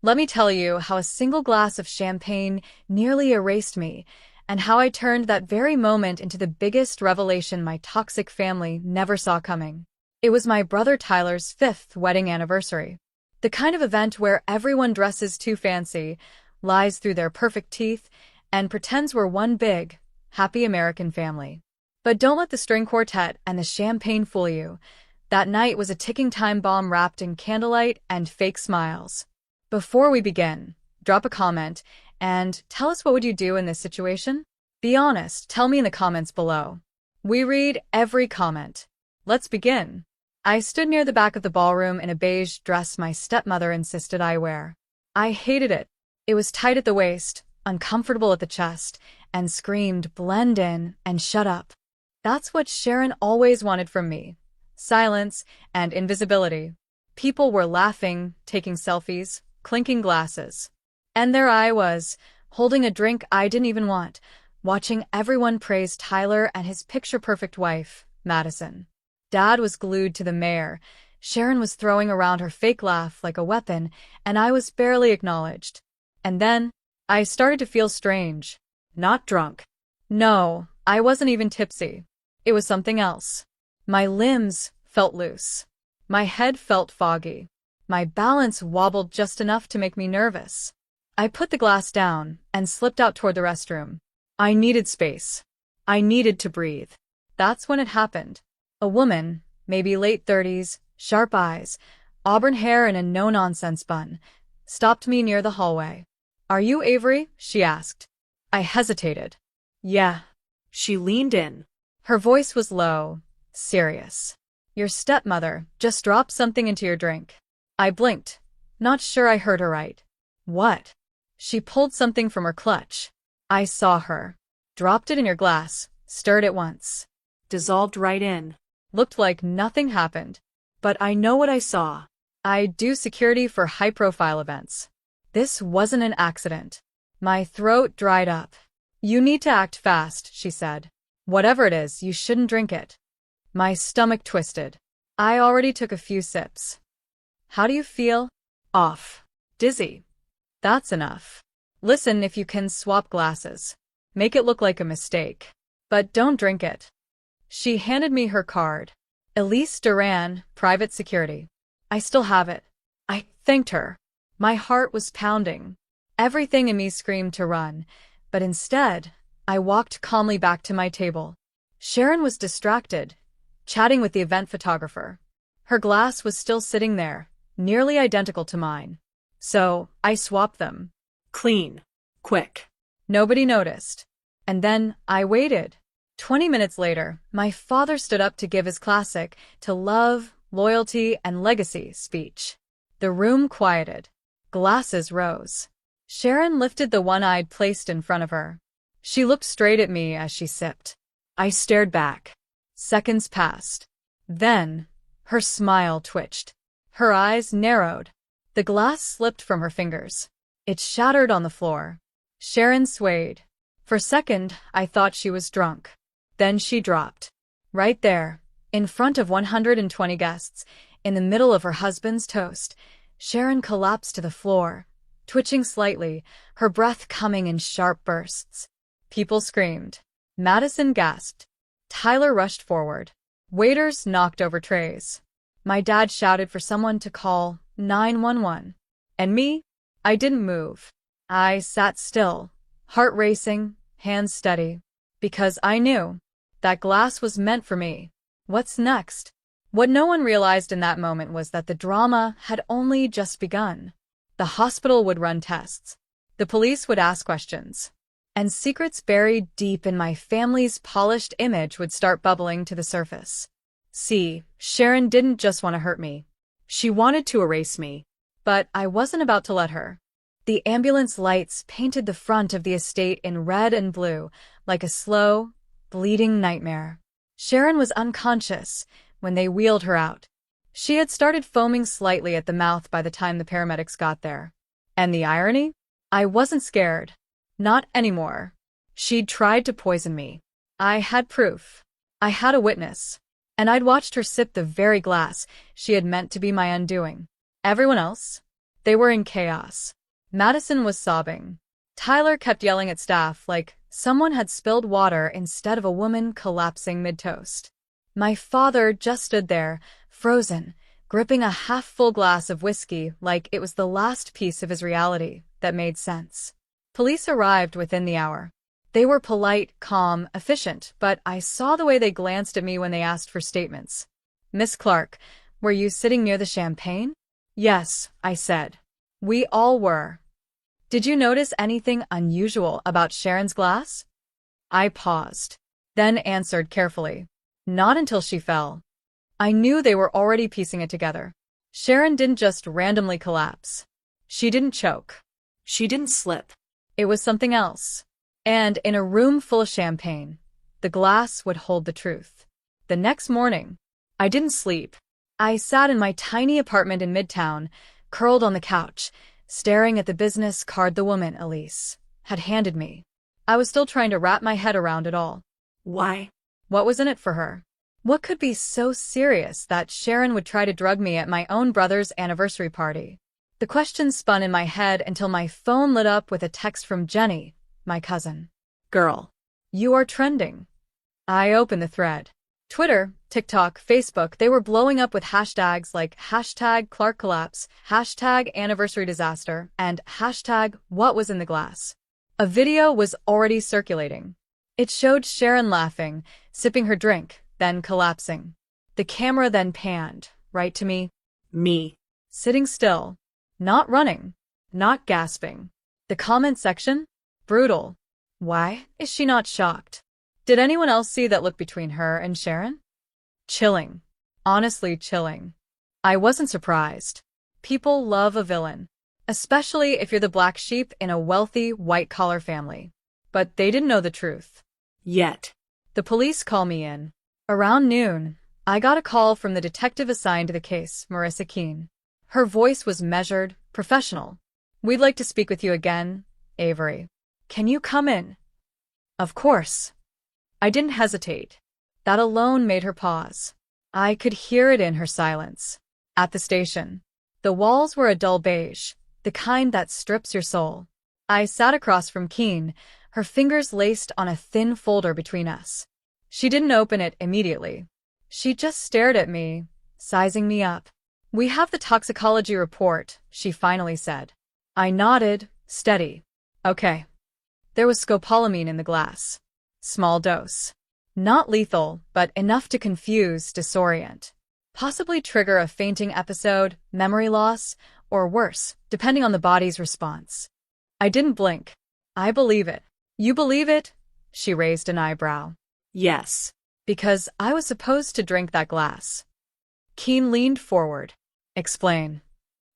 Let me tell you how a single glass of champagne nearly erased me, and how I turned that very moment into the biggest revelation my toxic family never saw coming. It was my brother Tyler's 5th wedding anniversary. The kind of event where everyone dresses too fancy, lies through their perfect teeth, and pretends we're one big, happy American family. But don't let the string quartet and the champagne fool you. That night was a ticking time bomb wrapped in candlelight and fake smiles. Before we begin, drop a comment and tell us what would you do in this situation? Be honest, tell me in the comments below. We read every comment. Let's begin. I stood near the back of the ballroom in a beige dress my stepmother insisted I wear. I hated it. It was tight at the waist, uncomfortable at the chest, and screamed, "Blend in and shut up." That's what Sharon always wanted from me. Silence and invisibility. People were laughing, taking selfies, clinking glasses. And there I was, holding a drink I didn't even want, watching everyone praise Tyler and his picture-perfect wife, Madison. Dad was glued to the mayor. Sharon was throwing around her fake laugh like a weapon, and I was barely acknowledged. And then, I started to feel strange. Not drunk. No, I wasn't even tipsy. It was something else. My limbs felt loose. My head felt foggy. My balance wobbled just enough to make me nervous. I put the glass down and slipped out toward the restroom. I needed space. I needed to breathe. That's when it happened. A woman, maybe late 30s, sharp eyes, auburn hair and a no-nonsense bun, stopped me near the hallway. "Are you Avery?" she asked. I hesitated. "Yeah." She leaned in. Her voice was low, serious. "Your stepmother just dropped something into your drink." I blinked, not sure I heard her right. "What?" She pulled something from her clutch. I saw her. "Dropped it in your glass, stirred it once. Dissolved right in. Looked like nothing happened. But I know what I saw. I do security for high-profile events. This wasn't an accident." My throat dried up. "You need to act fast," she said. "Whatever it is, you shouldn't drink it." My stomach twisted. I already took a few sips. "How do you feel?" "Off. Dizzy." "That's enough. Listen, if you can swap glasses. Make it look like a mistake. But don't drink it." She handed me her card. Elise Duran, private security. I still have it. I thanked her. My heart was pounding. Everything in me screamed to run, but instead, I walked calmly back to my table. Sharon was distracted, chatting with the event photographer. Her glass was still sitting there, nearly identical to mine. So, I swapped them. Clean. Quick. Nobody noticed. And then, I waited. 20 minutes later, my father stood up to give his classic "To Love, Loyalty, and Legacy" speech. The room quieted. Glasses rose. Sharon lifted the one I'd placed in front of her. She looked straight at me as she sipped. I stared back. Seconds passed. Then, her smile twitched. Her eyes narrowed. The glass slipped from her fingers. It shattered on the floor. Sharon swayed. For a second, I thought she was drunk. Then she dropped. Right there, in front of 120 guests, in the middle of her husband's toast, Sharon collapsed to the floor, twitching slightly, her breath coming in sharp bursts. People screamed. Madison gasped. Tyler rushed forward. Waiters knocked over trays. My dad shouted for someone to call 911. And me? I didn't move. I sat still, heart racing, hands steady. Because I knew that glass was meant for me. What's next? What no one realized in that moment was that the drama had only just begun. The hospital would run tests. The police would ask questions. And secrets buried deep in my family's polished image would start bubbling to the surface. See, Sharon didn't just want to hurt me. She wanted to erase me. But I wasn't about to let her. The ambulance lights painted the front of the estate in red and blue, like a slow, bleeding nightmare. Sharon was unconscious when they wheeled her out. She had started foaming slightly at the mouth by the time the paramedics got there. And the irony? I wasn't scared. Not anymore. She'd tried to poison me. I had proof. I had a witness. And I'd watched her sip the very glass she had meant to be my undoing. Everyone else? They were in chaos. Madison was sobbing. Tyler kept yelling at staff like someone had spilled water instead of a woman collapsing mid-toast. My father just stood there, frozen, gripping a half-full glass of whiskey like it was the last piece of his reality that made sense. Police arrived within the hour. They were polite, calm, efficient, but I saw the way they glanced at me when they asked for statements. Miss Clark, were you sitting near the champagne? Yes, I said. We all were. Did you notice anything unusual about Sharon's glass? I paused, then answered carefully. Not until she fell. I knew they were already piecing it together. Sharon didn't just randomly collapse. She didn't choke. She didn't slip. It was something else. And in a room full of champagne, the glass would hold the truth. The next morning, I didn't sleep. I sat in my tiny apartment in Midtown, curled on the couch, staring at the business card the woman, Elise, had handed me. I was still trying to wrap my head around it all. Why? What was in it for her? What could be so serious that Sharon would try to drug me at my own brother's anniversary party? The question spun in my head until my phone lit up with a text from Jenny, my cousin. Girl, you are trending. I opened the thread. Twitter, TikTok, Facebook, they were blowing up with hashtags like hashtag Clark collapse, hashtag anniversary disaster, and hashtag what was in the glass. A video was already circulating. It showed Sharon laughing, sipping her drink, then collapsing. The camera then panned, right to me. Me. Sitting still. Not running. Not gasping. The comment section? Brutal. Why is she not shocked? Did anyone else see that look between her and Sharon? Chilling. Honestly chilling. I wasn't surprised. People love a villain, especially if you're the black sheep in a wealthy, white-collar family. But they didn't know the truth. Yet. The police call me in. Around noon, I got a call from the detective assigned to the case, Marissa Keene. Her voice was measured, professional. We'd like to speak with you again, Avery. Can you come in? Of course. I didn't hesitate. That alone made her pause. I could hear it in her silence. At the station, the walls were a dull beige, the kind that strips your soul. I sat across from Keene, her fingers laced on a thin folder between us. She didn't open it immediately. She just stared at me, sizing me up. We have the toxicology report, she finally said. I nodded, steady. Okay. There was scopolamine in the glass. Small dose. Not lethal, but enough to confuse, disorient. Possibly trigger a fainting episode, memory loss, or worse, depending on the body's response. I didn't blink. I believe it. You believe it? She raised an eyebrow. Yes. Because I was supposed to drink that glass. Keene leaned forward. Explain.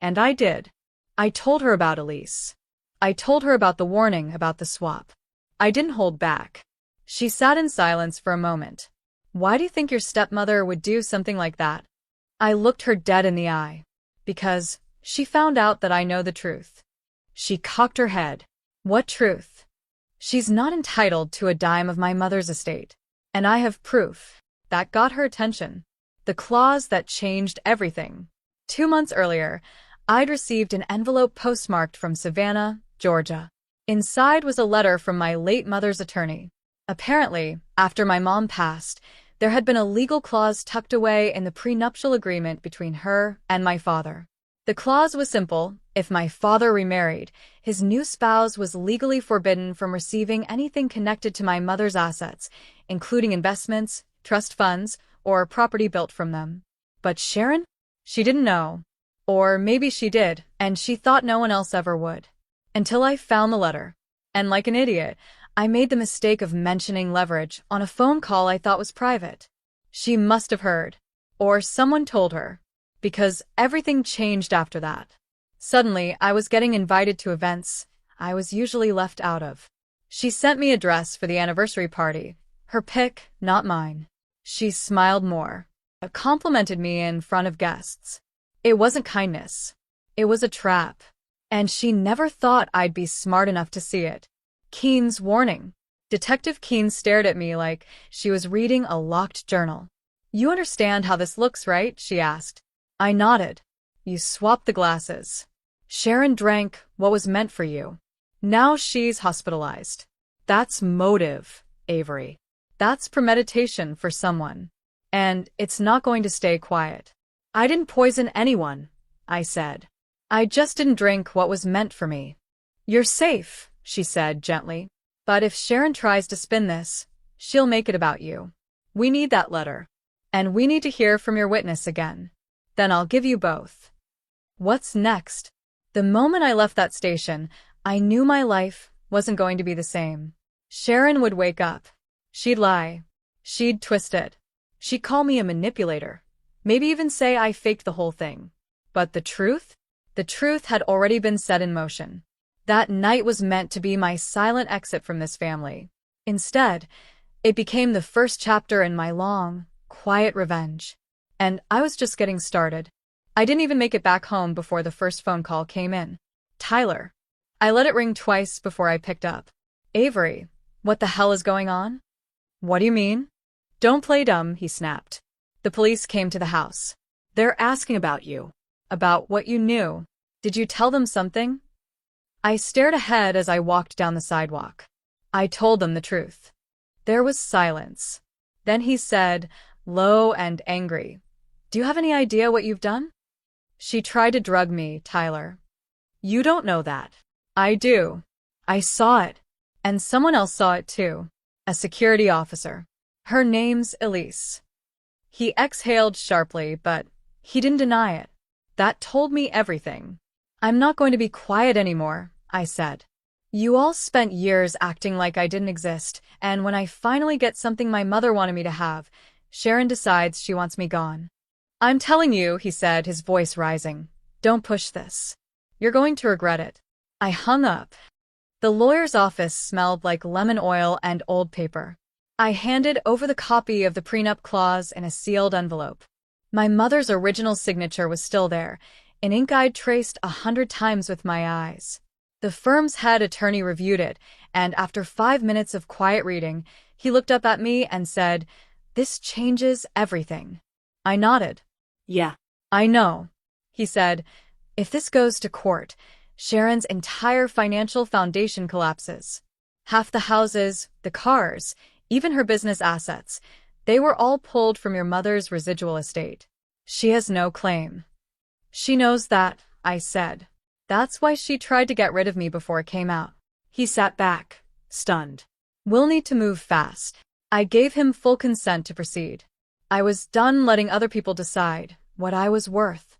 And I did. I told her about Elise. I told her about the warning about the swap. I didn't hold back. She sat in silence for a moment. Why do you think your stepmother would do something like that? I looked her dead in the eye. Because she found out that I know the truth. She cocked her head. What truth? She's not entitled to a dime of my mother's estate. And I have proof. That got her attention. The clause that changed everything. 2 months earlier, I'd received an envelope postmarked from Savannah, Georgia. Inside was a letter from my late mother's attorney. Apparently, after my mom passed, there had been a legal clause tucked away in the prenuptial agreement between her and my father. The clause was simple. If my father remarried, his new spouse was legally forbidden from receiving anything connected to my mother's assets, including investments, trust funds, or property built from them. But Sharon? She didn't know. Or maybe she did, and she thought no one else ever would. Until I found the letter. And like an idiot, I made the mistake of mentioning leverage on a phone call I thought was private. She must have heard. Or someone told her. Because everything changed after that. Suddenly, I was getting invited to events I was usually left out of. She sent me a dress for the anniversary party. Her pick, not mine. She smiled more, but complimented me in front of guests. It wasn't kindness. It was a trap. And she never thought I'd be smart enough to see it. Keene's warning. Detective Keene stared at me like she was reading a locked journal. You understand how this looks, right? She asked. I nodded. You swapped the glasses. Sharon drank what was meant for you. Now she's hospitalized. That's motive, Avery. That's premeditation for someone. And it's not going to stay quiet. I didn't poison anyone, I said. I just didn't drink what was meant for me. You're safe, she said gently. But if Sharon tries to spin this, she'll make it about you. We need that letter. And we need to hear from your witness again. Then I'll give you both. What's next? The moment I left that station, I knew my life wasn't going to be the same. Sharon would wake up. She'd lie. She'd twist it. She'd call me a manipulator. Maybe even say I faked the whole thing. But the truth? The truth had already been set in motion. That night was meant to be my silent exit from this family. Instead, it became the first chapter in my long, quiet revenge. And I was just getting started. I didn't even make it back home before the first phone call came in. Tyler. I let it ring twice before I picked up. Avery, what the hell is going on? What do you mean? Don't play dumb, he snapped. The police came to the house. They're asking about you. About what you knew. Did you tell them something? I stared ahead as I walked down the sidewalk. I told them the truth. There was silence. Then he said, low and angry, "Do you have any idea what you've done?" She tried to drug me, Tyler. You don't know that. I do. I saw it. And someone else saw it too. A security officer. Her name's Elise. He exhaled sharply, but he didn't deny it. That told me everything. I'm not going to be quiet anymore, I said. You all spent years acting like I didn't exist, and when I finally get something my mother wanted me to have, Sharon decides she wants me gone. I'm telling you, he said, his voice rising. Don't push this. You're going to regret it. I hung up. The lawyer's office smelled like lemon oil and old paper. I handed over the copy of the prenup clause in a sealed envelope. My mother's original signature was still there, in ink I'd traced 100 times with my eyes. The firm's head attorney reviewed it, and after 5 minutes of quiet reading, he looked up at me and said, "This changes everything." I nodded. Yeah. I know. He said, "If this goes to court, Sharon's entire financial foundation collapses. Half the houses, the cars, even her business assets, they were all pulled from your mother's residual estate. She has no claim." She knows that, I said. That's why she tried to get rid of me before it came out. He sat back, stunned. We'll need to move fast. I gave him full consent to proceed. I was done letting other people decide what I was worth.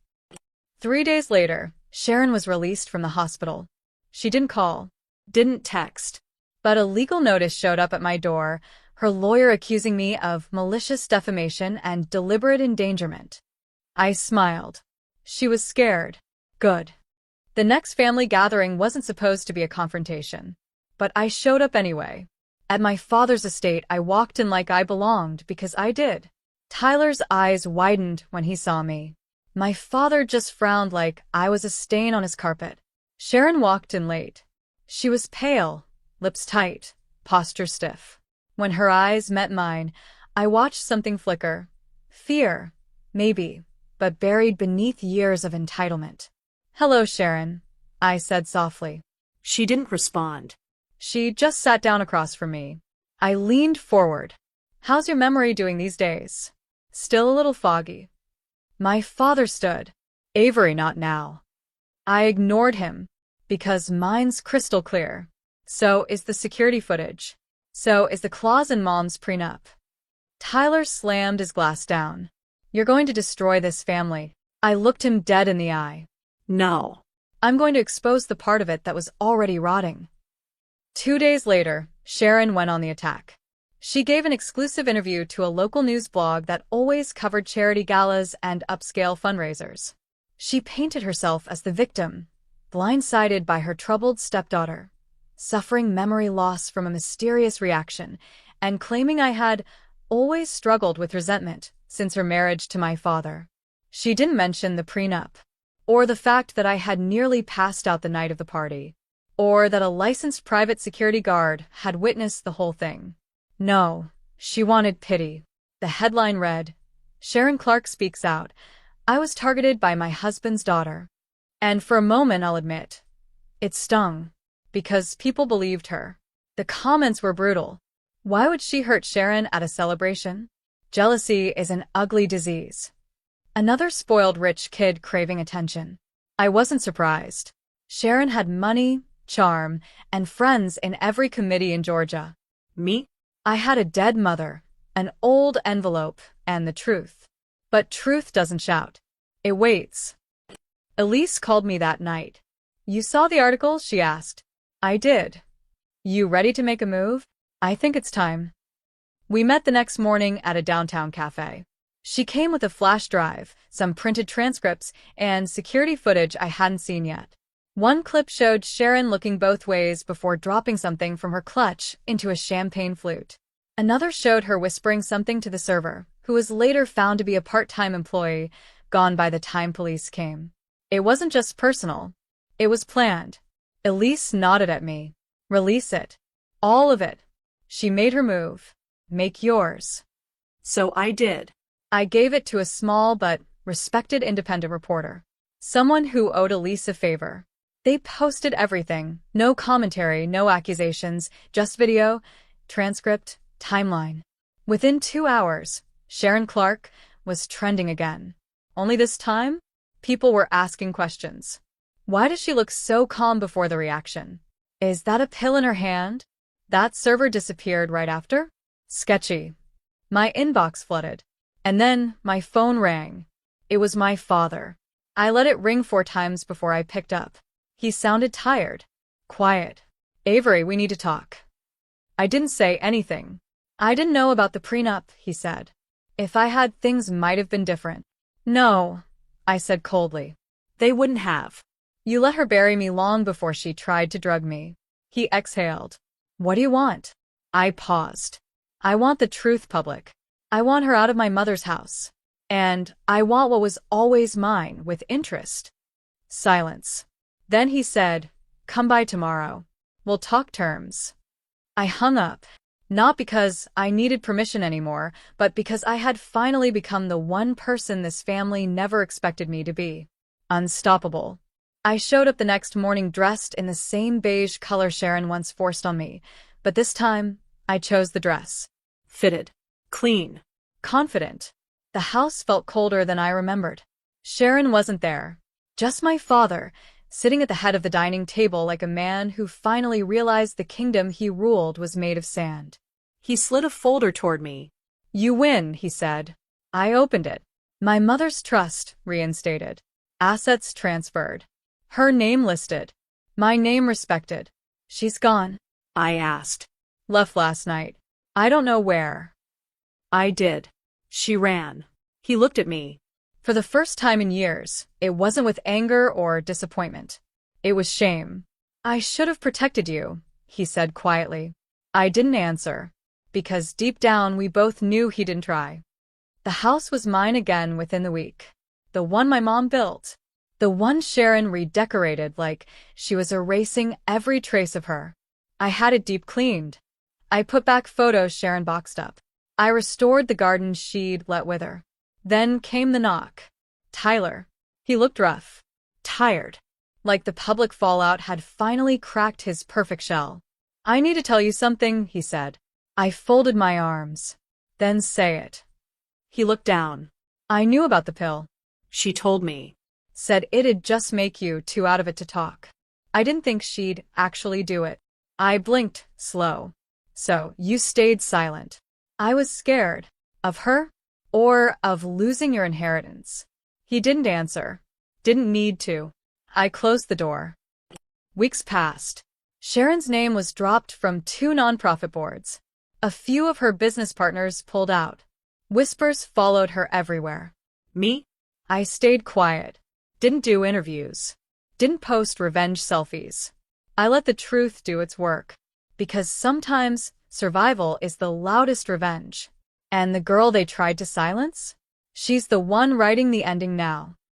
3 days later, Sharon was released from the hospital. She didn't call, didn't text, but a legal notice showed up at my door, her lawyer accusing me of malicious defamation and deliberate endangerment. I smiled. She was scared. Good. The next family gathering wasn't supposed to be a confrontation. But I showed up anyway. At my father's estate, I walked in like I belonged because I did. Tyler's eyes widened when he saw me. My father just frowned like I was a stain on his carpet. Sharon walked in late. She was pale, lips tight, posture stiff. When her eyes met mine, I watched something flicker. Fear, maybe, but buried beneath years of entitlement. "Hello, Sharon," I said softly. She didn't respond. She just sat down across from me. I leaned forward. "How's your memory doing these days?" "Still a little foggy." My father stood. "Avery, not now." I ignored him, because mine's crystal clear. So is the security footage. So is the clause in Mom's prenup. Tyler slammed his glass down. "You're going to destroy this family." I looked him dead in the eye. No. "I'm going to expose the part of it that was already rotting." 2 days later, Sharon went on the attack. She gave an exclusive interview to a local news blog that always covered charity galas and upscale fundraisers. She painted herself as the victim, blindsided by her troubled stepdaughter, suffering memory loss from a mysterious reaction, and claiming I had always struggled with resentment since her marriage to my father. She didn't mention the prenup, or the fact that I had nearly passed out the night of the party, or that a licensed private security guard had witnessed the whole thing. No, she wanted pity. The headline read, "Sharon Clark speaks out. I was targeted by my husband's daughter." And for a moment, I'll admit, it stung. Because people believed her. The comments were brutal. Why would she hurt Sharon at a celebration? Jealousy is an ugly disease. Another spoiled rich kid craving attention. I wasn't surprised. Sharon had money, charm, and friends in every committee in Georgia. Me? I had a dead mother, an old envelope, and the truth. But truth doesn't shout. It waits. Elise called me that night. You saw the article? She asked. I did. You ready to make a move? I think it's time. We met the next morning at a downtown cafe. She came with a flash drive, some printed transcripts, and security footage I hadn't seen yet. One clip showed Sharon looking both ways before dropping something from her clutch into a champagne flute. Another showed her whispering something to the server, who was later found to be a part-time employee, gone by the time police came. It wasn't just personal. It was planned. Elise nodded at me. Release it. All of it. She made her move. Make yours. So I did. I gave it to a small but respected independent reporter. Someone who owed Elise a favor. They posted everything. No commentary, no accusations, just video, transcript, timeline. Within 2 hours, Sharon Clark was trending again. Only this time, people were asking questions. Why does she look so calm before the reaction? Is that a pill in her hand? That server disappeared right after? Sketchy. My inbox flooded. And then my phone rang. It was my father. I let it ring 4 times before I picked up. He sounded tired. Quiet. Avery, we need to talk. I didn't say anything. I didn't know about the prenup, he said. If I had, things might have been different. No, I said coldly. They wouldn't have. You let her bury me long before she tried to drug me. He exhaled. What do you want? I paused. I want the truth public. I want her out of my mother's house. And I want what was always mine, with interest. Silence. Then he said, come by tomorrow. We'll talk terms. I hung up. Not because I needed permission anymore, but because I had finally become the one person this family never expected me to be. Unstoppable. I showed up the next morning dressed in the same beige color Sharon once forced on me, but this time, I chose the dress. Fitted. Clean. Confident. The house felt colder than I remembered. Sharon wasn't there. Just my father, sitting at the head of the dining table like a man who finally realized the kingdom he ruled was made of sand. He slid a folder toward me. You win, he said. I opened it. My mother's trust reinstated. Assets transferred. Her name listed. My name respected. She's gone. I asked. Left last night. I don't know where. I did. She ran. He looked at me. For the first time in years, it wasn't with anger or disappointment. It was shame. I should have protected you, he said quietly. I didn't answer. Because deep down we both knew he didn't try. The house was mine again within the week. The one my mom built. The one Sharon redecorated like she was erasing every trace of her. I had it deep cleaned. I put back photos Sharon boxed up. I restored the garden she'd let wither. Then came the knock. Tyler. He looked rough. Tired. Like the public fallout had finally cracked his perfect shell. I need to tell you something, he said. I folded my arms. Then say it. He looked down. I knew about the pill. She told me. Said it'd just make you too out of it to talk. I didn't think she'd actually do it. I blinked, slow. So, you stayed silent. I was scared. Of her? Or of losing your inheritance? He didn't answer. Didn't need to. I closed the door. Weeks passed. Sharon's name was dropped from 2 nonprofit boards. A few of her business partners pulled out. Whispers followed her everywhere. Me? I stayed quiet. Didn't do interviews. Didn't post revenge selfies. I let the truth do its work. Because sometimes, survival is the loudest revenge. And the girl they tried to silence? She's the one writing the ending now.